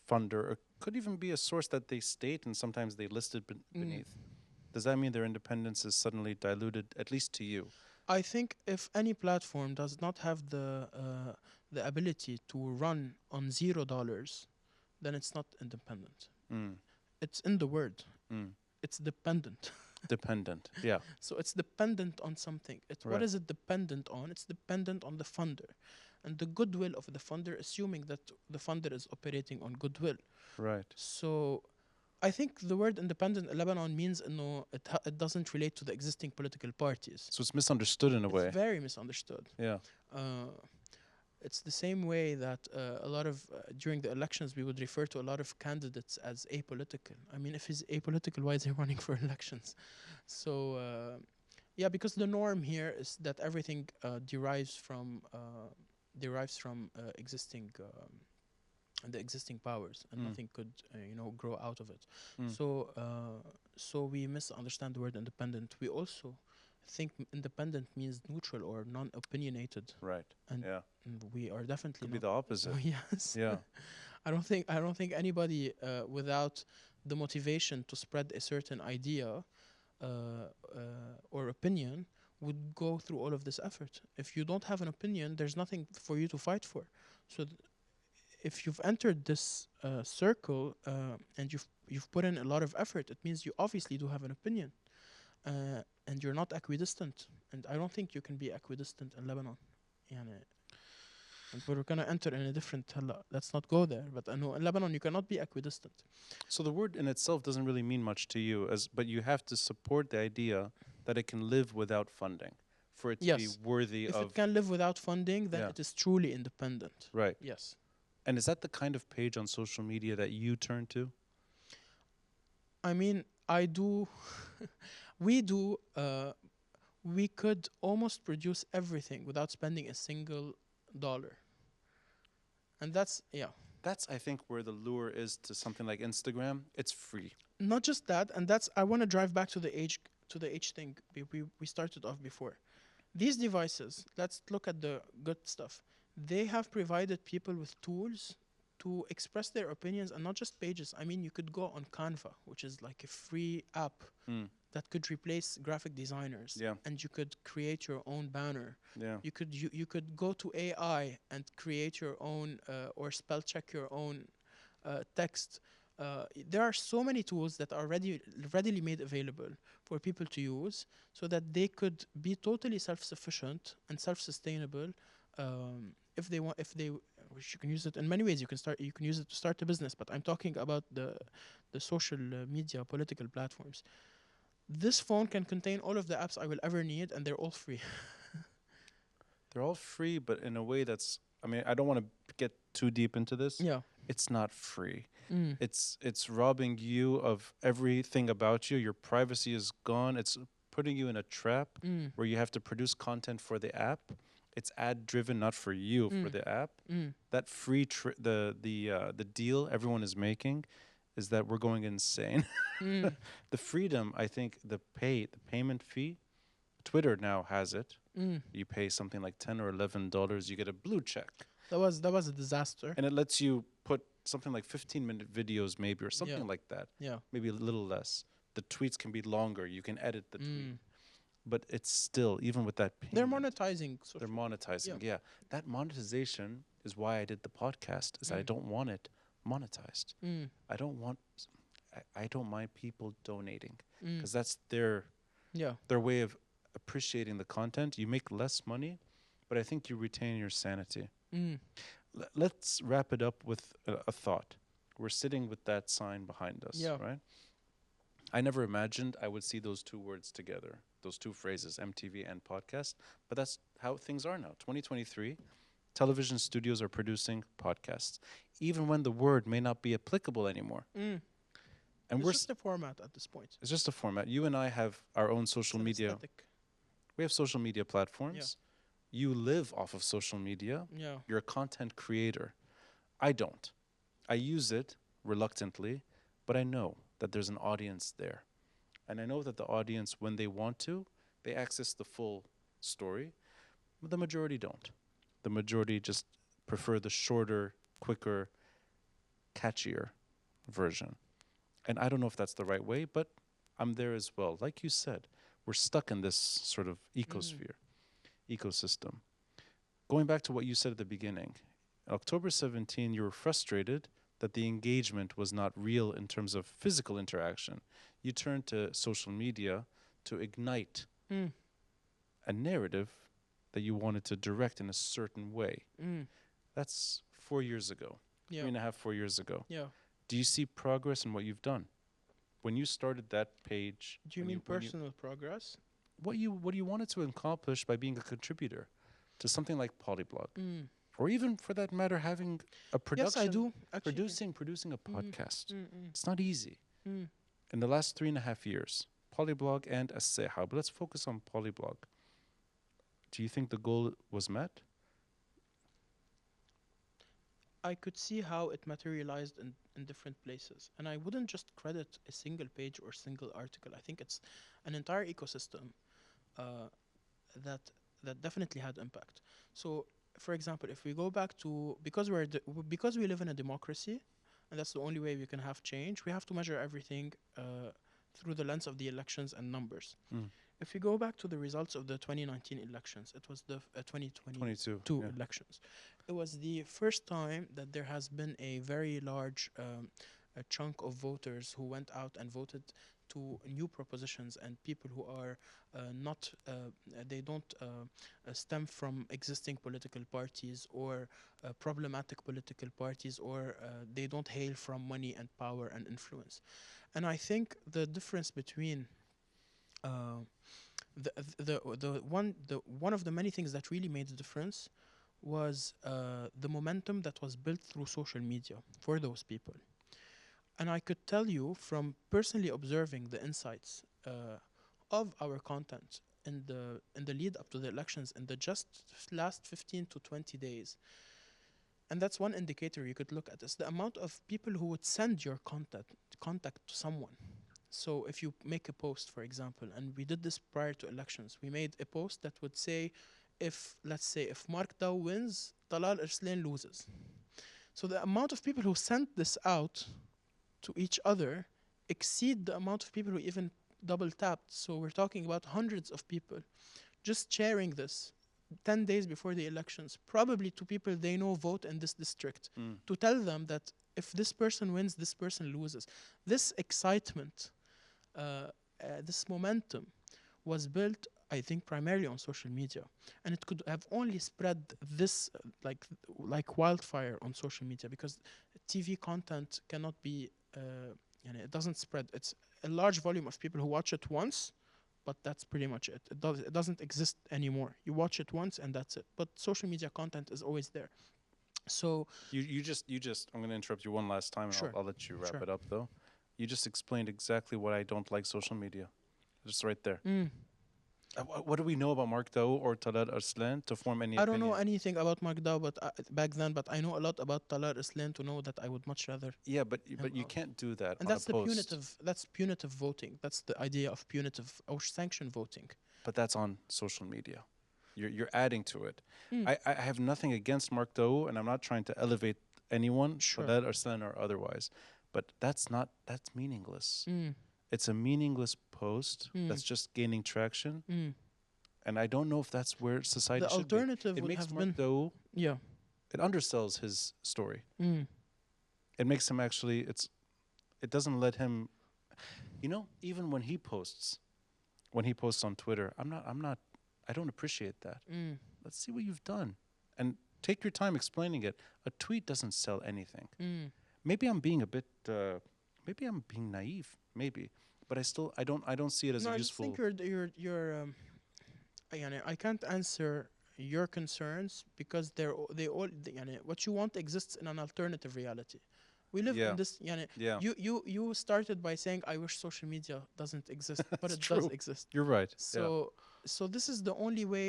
Speaker 2: funder, or could even be a source that they state and sometimes they listed
Speaker 1: Mm.
Speaker 2: beneath. Does that mean their independence is suddenly diluted, at least to you?
Speaker 1: I think if any platform does not have the ability to run on $0, then it's not independent.
Speaker 2: Mm.
Speaker 1: It's in the word.
Speaker 2: Mm.
Speaker 1: It's dependent.
Speaker 2: Dependent. Yeah.
Speaker 1: So it's dependent on something. What
Speaker 2: Right.
Speaker 1: is it dependent on? It's dependent on the funder and the goodwill of the funder, assuming that the funder is operating on goodwill.
Speaker 2: Right.
Speaker 1: So I think the word independent in Lebanon means no, it doesn't relate to the existing political parties.
Speaker 2: So it's misunderstood in a
Speaker 1: It's
Speaker 2: way.
Speaker 1: very misunderstood.
Speaker 2: Yeah.
Speaker 1: Uh, it's the same way that a lot of during the elections we would refer to a lot of candidates as apolitical. I mean, if he's apolitical, why is he running for elections? So yeah, because the norm here is that everything derives from existing the existing powers, and
Speaker 2: Mm.
Speaker 1: nothing could grow out of it.
Speaker 2: Mm.
Speaker 1: So we misunderstand the word independent. We also think independent means neutral or non-opinionated,
Speaker 2: Right.
Speaker 1: and
Speaker 2: Yeah.
Speaker 1: we are definitely
Speaker 2: Could be
Speaker 1: not.
Speaker 2: the opposite.
Speaker 1: Yes.
Speaker 2: Yeah.
Speaker 1: I don't think anybody without the motivation to spread a certain idea or opinion would go through all of this effort. If you don't have an opinion, there's nothing for you to fight for. So if you've entered this circle and you've put in a lot of effort, it means you obviously do have an opinion, and you're not equidistant. And I don't think you can be equidistant in Lebanon. يعني, and we're gonna enter in a different. Let's not go there. But I know in Lebanon you cannot be equidistant.
Speaker 2: So the word in itself doesn't really mean much to you, but you have to support the idea that it can live without funding for it to be
Speaker 1: Yes,
Speaker 2: worthy
Speaker 1: if
Speaker 2: of.
Speaker 1: it can live without funding, then
Speaker 2: Yeah.
Speaker 1: it is truly independent.
Speaker 2: Right.
Speaker 1: Yes.
Speaker 2: And is that the kind of page on social media that you turn to?
Speaker 1: I mean, I do. We do. We could almost produce everything without spending a single dollar. And that's, yeah.
Speaker 2: That's, I think, where the lure is to something like Instagram. It's free.
Speaker 1: Not just that, and that's, I want to drive back to the age thing we started off before. These devices, let's look at the good stuff. They have provided people with tools to express their opinions, and not just pages. I mean, you could go on Canva, which is like a free app
Speaker 2: Mm.
Speaker 1: that could replace graphic designers,
Speaker 2: Yeah.
Speaker 1: and you could create your own banner.
Speaker 2: Yeah.
Speaker 1: You could go to AI and create your own or spell check your own text. There are so many tools that are readily made available for people to use, so that they could be totally self-sufficient and self-sustainable. If they want, if they, which you can use it in many ways. You can use it to start a business, but I'm talking about the social media, political platforms. This phone can contain all of the apps I will ever need, and they're all free.
Speaker 2: They're all free, but in a way that's, I mean, I don't want to get too deep into this.
Speaker 1: Yeah.
Speaker 2: It's not free.
Speaker 1: Mm.
Speaker 2: It's robbing you of everything about you. Your privacy is gone. It's putting you in a trap
Speaker 1: Mm.
Speaker 2: where you have to produce content for the app. It's ad driven, not for you, for
Speaker 1: Mm.
Speaker 2: the app.
Speaker 1: Mm.
Speaker 2: That free the deal everyone is making is that we're going insane.
Speaker 1: Mm.
Speaker 2: The freedom, I think, the payment fee. Twitter now has it.
Speaker 1: Mm.
Speaker 2: You pay something like $10 or $11, you get a blue check,
Speaker 1: That was a disaster.
Speaker 2: and it lets you put something like 15-minute videos, maybe, or something
Speaker 1: Yeah.
Speaker 2: like that.
Speaker 1: Yeah.
Speaker 2: Maybe a little less. The tweets can be longer. You can edit the tweet,
Speaker 1: Mm.
Speaker 2: but it's still, even with that
Speaker 1: They're
Speaker 2: payment,
Speaker 1: monetizing.
Speaker 2: they're monetizing.
Speaker 1: Yeah.
Speaker 2: Yeah, that monetization is why I did the podcast. Is I
Speaker 1: Mm.
Speaker 2: don't want it monetized.
Speaker 1: Mm.
Speaker 2: I don't want. I don't mind people donating
Speaker 1: Mm.
Speaker 2: because that's their
Speaker 1: Yeah.
Speaker 2: way of appreciating the content. You make less money, but I think you retain your sanity.
Speaker 1: Mm.
Speaker 2: Let's wrap it up with a thought. We're sitting with that sign behind us,
Speaker 1: Yeah.
Speaker 2: right? I never imagined I would see those two words together, those two phrases, MTV and podcast, but that's how things are now. 2023, television studios are producing podcasts, even when the word may not be applicable anymore.
Speaker 1: Mm.
Speaker 2: And
Speaker 1: It's
Speaker 2: we're
Speaker 1: just a format at this point.
Speaker 2: it's just a format. You and I have our own
Speaker 1: It's
Speaker 2: social
Speaker 1: an
Speaker 2: media.
Speaker 1: aesthetic.
Speaker 2: We have social media platforms. You live off of social media.
Speaker 1: Yeah.
Speaker 2: You're a content creator. I don't. I use it reluctantly, but I know that there's an audience there. And I know that the audience, when they want to, they access the full story, but the majority don't. The majority just prefer the shorter, quicker, catchier version. And I don't know if that's the right way, but I'm there as well. Like you said, we're stuck in this sort of ecosystem. Going back to what you said at the beginning, October 17, you were frustrated that the engagement was not real in terms of physical interaction. You turned to social media to ignite
Speaker 1: Mm.
Speaker 2: a narrative that you wanted to direct in a certain way.
Speaker 1: Mm.
Speaker 2: That's 4 years ago,
Speaker 1: Yeah.
Speaker 2: 3.5, 4 years ago.
Speaker 1: Yeah.
Speaker 2: Do you see progress in what you've done? When you started that page,
Speaker 1: Do you
Speaker 2: when
Speaker 1: mean
Speaker 2: when
Speaker 1: personal progress?
Speaker 2: what you wanted to accomplish by being a contributor to something like PolyBlog,
Speaker 1: Mm.
Speaker 2: or even for that matter, having a production,
Speaker 1: Yes, I do. Actually.
Speaker 2: producing a podcast.
Speaker 1: Mm. Mm.
Speaker 2: It's not easy.
Speaker 1: Mm.
Speaker 2: In the last 3.5 years, PolyBlog and Assaha, but let's focus on PolyBlog. Do you think the goal was met?
Speaker 1: I could see how it materialized in different places. And I wouldn't just credit a single page or single article. I think it's an entire ecosystem uh, that that definitely had impact. So, for example, if we go back to, because we live in a democracy, and that's the only way we can have change, we have to measure everything through the lens of the elections and numbers.
Speaker 2: Mm.
Speaker 1: If you go back to the results of the 2019 elections, it was the 2022
Speaker 2: 22. Yeah.
Speaker 1: elections. It was the first time that there has been a very large a chunk of voters who went out and voted to new propositions, and people who are not they don't stem from existing political parties or problematic political parties, or they don't hail from money and power and influence. And I think the difference between uh, the one of the many things that really made the difference was the momentum that was built through social media for those people. And I could tell you from personally observing the insights of our content in the lead up to the elections in the just last 15 to 20 days. And that's one indicator you could look at, is the amount of people who would send your contact to someone. So if you make a post, for example, and we did this prior to elections, we made a post that would say, let's say if Mark Dow wins, Talal Erslain loses. So the amount of people who sent this out to each other exceed the amount of people who even double tapped. So we're talking about hundreds of people just sharing this 10 days before the elections, probably to people they know vote in this district, to tell them that if this person wins, this person loses. This excitement, this momentum was built, I think, primarily on social media, and it could have only spread this like wildfire on social media, because TV content cannot be, it doesn't spread. It's a large volume of people who watch it once, but that's pretty much it. It doesn't exist anymore. You watch it once and that's it. But social media content is always there. So
Speaker 2: You just I'm gonna interrupt you one last time, and
Speaker 1: sure,
Speaker 2: I'll let you wrap
Speaker 1: sure.
Speaker 2: it up though. You just explained exactly why I don't like social media. Just right there. What do we know about Mark Daou or Talal Arslan to form any
Speaker 1: I don't know
Speaker 2: opinion?
Speaker 1: anything about Mark Dow, but back then, but I know a lot about Talar Islan to know that I would much rather
Speaker 2: Yeah, but
Speaker 1: him
Speaker 2: but you
Speaker 1: out.
Speaker 2: can't do that
Speaker 1: And
Speaker 2: on a
Speaker 1: that's the
Speaker 2: post.
Speaker 1: punitive voting. That's the idea of punitive or sanction voting.
Speaker 2: But that's on social media. You're adding to it.
Speaker 1: Mm,
Speaker 2: I have nothing against Mark Daou, and I'm not trying to elevate anyone,
Speaker 1: sure.
Speaker 2: Talal Arslan or otherwise. But that's meaningless.
Speaker 1: Mm,
Speaker 2: It's a meaningless post
Speaker 1: mm,
Speaker 2: that's just gaining traction.
Speaker 1: mm.
Speaker 2: And I don't know if that's where society
Speaker 1: The
Speaker 2: should be.
Speaker 1: alternative
Speaker 2: It
Speaker 1: would
Speaker 2: makes
Speaker 1: have
Speaker 2: Mark
Speaker 1: been,
Speaker 2: Daou,
Speaker 1: yeah.
Speaker 2: it undersells his story.
Speaker 1: Mm,
Speaker 2: It makes him actually, it doesn't let him, even when he posts on Twitter, I don't appreciate that.
Speaker 1: mm,
Speaker 2: Let's see what you've done. And take your time explaining it. A tweet doesn't sell anything.
Speaker 1: mm.
Speaker 2: Maybe I'm being a bit, maybe I'm being naive, maybe. But I don't see it as
Speaker 1: No,
Speaker 2: a
Speaker 1: I just think
Speaker 2: useful.
Speaker 1: I can't answer your concerns because they all what you want exists in an alternative reality. We live in
Speaker 2: Yeah,
Speaker 1: this
Speaker 2: yeah,
Speaker 1: you started by saying I wish social media doesn't exist, but
Speaker 2: that's
Speaker 1: it does
Speaker 2: true.
Speaker 1: exist.
Speaker 2: You're right. Yeah.
Speaker 1: So this is the only way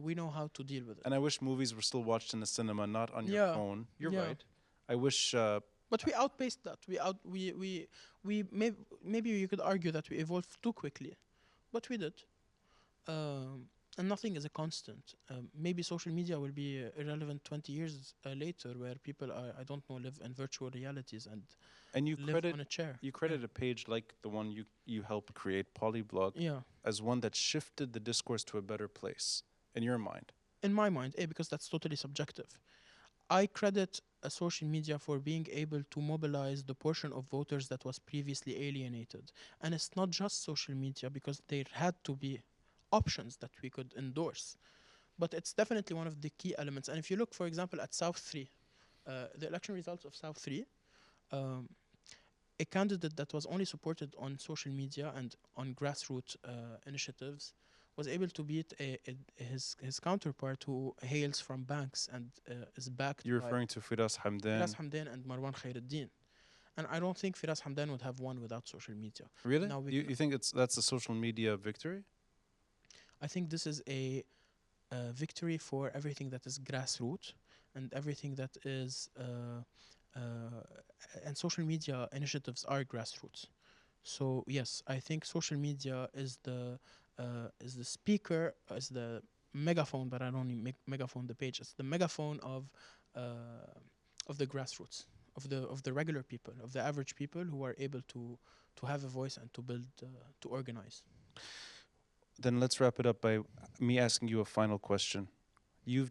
Speaker 1: we know how to deal with it.
Speaker 2: And I wish movies were still watched in the cinema, not on your
Speaker 1: Yeah,
Speaker 2: phone. You're
Speaker 1: yeah.
Speaker 2: right. I wish.
Speaker 1: But we outpaced that. Maybe you could argue that we evolved too quickly, but we did. Um, and nothing is a constant. Maybe social media will be irrelevant 20 years later, where people are, I don't know, live in virtual realities and
Speaker 2: And you
Speaker 1: live
Speaker 2: credit
Speaker 1: on a chair.
Speaker 2: you credit a page like the one you helped create, PolyBlog,
Speaker 1: Yeah.
Speaker 2: as one that shifted the discourse to a better place in your mind.
Speaker 1: In my mind, because that's totally subjective. I credit social media for being able to mobilize the portion of voters that was previously alienated. And it's not just social media, because there had to be options that we could endorse. But it's definitely one of the key elements. And if you look, for example, at South 3, the election results of South 3, um, a candidate that was only supported on social media and on grassroots initiatives was able to beat his counterpart who hails from banks and is backed
Speaker 2: You're
Speaker 1: by
Speaker 2: referring to Firas
Speaker 1: Firas
Speaker 2: Hamdan.
Speaker 1: Hamdan and Marwan Khairuddin. And I don't think Firas Hamdan would have won without social media.
Speaker 2: Really?
Speaker 1: Now we
Speaker 2: You,
Speaker 1: can,
Speaker 2: you think that's a social media victory?
Speaker 1: I think this is a victory for everything that is grassroots and everything that is and social media initiatives are grassroots. So yes, I think social media is the speaker, is the megaphone, but I don't need megaphone the page. It's the megaphone of the grassroots, of the regular people, of the average people who are able to have a voice and to build to organize.
Speaker 2: Then let's wrap it up by me asking you a final question. You've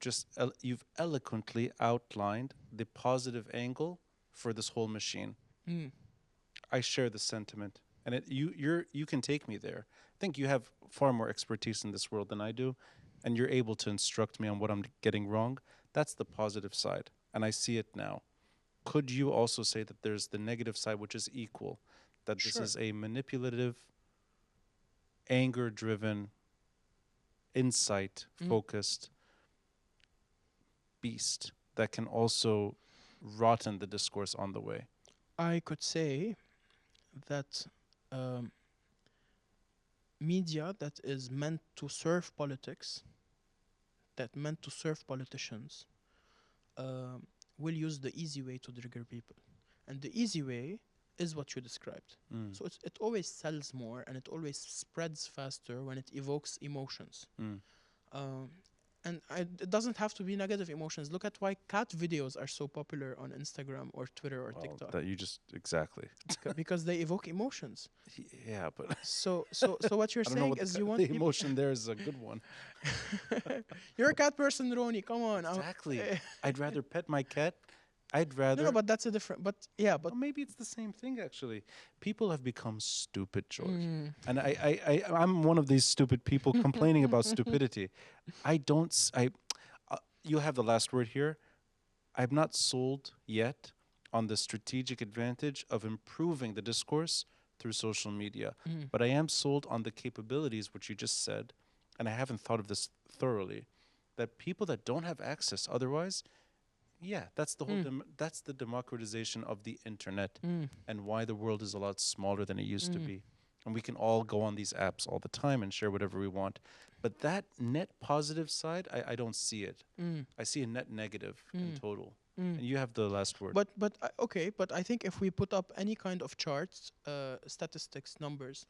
Speaker 2: eloquently outlined the positive angle for this whole machine.
Speaker 1: Mm.
Speaker 2: I share the sentiment, and you can take me there. I think you have far more expertise in this world than I do, and you're able to instruct me on what I'm getting wrong. That's the positive side, and I see it now. Could you also say that there's the negative side, which is equal? That this
Speaker 1: Sure.
Speaker 2: is a manipulative, anger-driven,
Speaker 1: Mm.
Speaker 2: insight-focused beast that can also rotten the discourse on the way.
Speaker 1: I could say that um, media that is meant to serve politics, that meant to serve politicians, um, will use the easy way to trigger people. And the easy way is what you described.
Speaker 2: Mm.
Speaker 1: So it always sells more and it always spreads faster when it evokes emotions.
Speaker 2: Mm.
Speaker 1: Um, And it doesn't have to be negative emotions. Look at why cat videos are so popular on Instagram or Twitter or
Speaker 2: Well,
Speaker 1: TikTok.
Speaker 2: that you just exactly.
Speaker 1: Because they evoke emotions.
Speaker 2: Yeah, but
Speaker 1: So what you're
Speaker 2: I don't know
Speaker 1: saying
Speaker 2: what
Speaker 1: is you
Speaker 2: the
Speaker 1: want people.
Speaker 2: emotion there is a good one.
Speaker 1: You're a cat person, Ronnie. Come on.
Speaker 2: Exactly. I'd rather pet my cat. I'd
Speaker 1: No, no,
Speaker 2: rather.
Speaker 1: but that's a different. But yeah, but
Speaker 2: Well, maybe it's the same thing actually. People have become stupid, George,
Speaker 1: mm,
Speaker 2: and I'm one of these stupid people complaining about stupidity. I don't. You have the last word here. I'm not sold yet on the strategic advantage of improving the discourse through social media,
Speaker 1: mm,
Speaker 2: but I am sold on the capabilities, which you just said, and I haven't thought of this thoroughly, that people that don't have access otherwise, yeah, that's the whole
Speaker 1: mm,
Speaker 2: that's the democratization of the internet
Speaker 1: mm,
Speaker 2: and why the world is a lot smaller than it used to
Speaker 1: mm,
Speaker 2: be. And we can all go on these apps all the time and share whatever we want. But that net positive side, I don't see it.
Speaker 1: mm,
Speaker 2: I see a net negative in
Speaker 1: mm,
Speaker 2: total.
Speaker 1: mm.
Speaker 2: And you have the last word.
Speaker 1: But okay, but I think if we put up any kind of charts, statistics, numbers,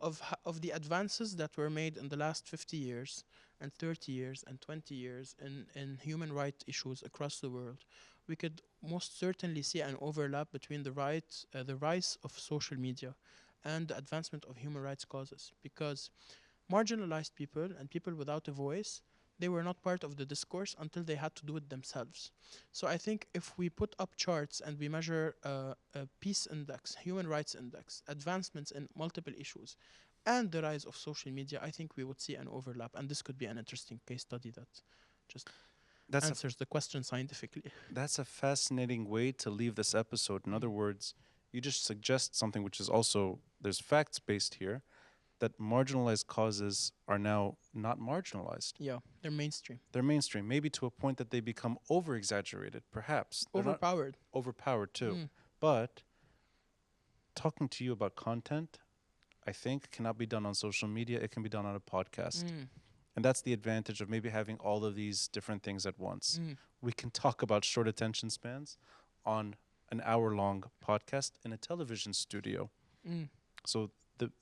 Speaker 1: of the advances that were made in the last 50 years and 30 years and 20 years in human rights issues across the world, we could most certainly see an overlap between the rise of social media and the advancement of human rights causes, because marginalized people and people without a voice, they were not part of the discourse until they had to do it themselves. So I think if we put up charts and we measure a peace index, human rights index, advancements in multiple issues, and the rise of social media, I think we would see an overlap. And this could be an interesting case study that just
Speaker 2: That's a
Speaker 1: answers the question scientifically.
Speaker 2: that's a fascinating way to leave this episode. In other words, you just suggest something which is also there's facts based here that marginalized causes are now not marginalized.
Speaker 1: Yeah, they're mainstream.
Speaker 2: They're mainstream, maybe to a point that they become over exaggerated, perhaps. They're not
Speaker 1: Overpowered.
Speaker 2: overpowered too.
Speaker 1: Mm,
Speaker 2: But talking to you about content, I think cannot be done on social media. It can be done on a podcast.
Speaker 1: mm,
Speaker 2: And that's the advantage of maybe having all of these different things at once.
Speaker 1: mm,
Speaker 2: We can talk about short attention spans on an hour long podcast in a television studio.
Speaker 1: mm,
Speaker 2: So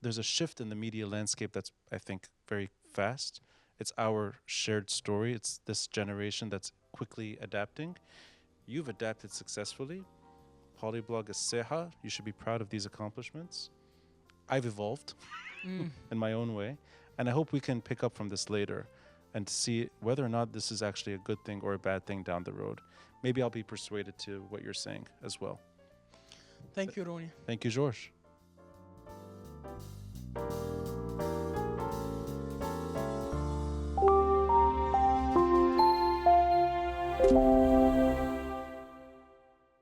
Speaker 2: there's a shift in the media landscape that's, I think, very fast. It's our shared story. It's this generation that's quickly adapting. You've adapted successfully. PolyBlog Assaha. You should be proud of these accomplishments. I've evolved
Speaker 1: mm.
Speaker 2: in my own way. And I hope we can pick up from this later and see whether or not this is actually a good thing or a bad thing down the road. Maybe I'll be persuaded to what you're saying as well.
Speaker 1: Thank you, Ronnie.
Speaker 2: Thank you, George.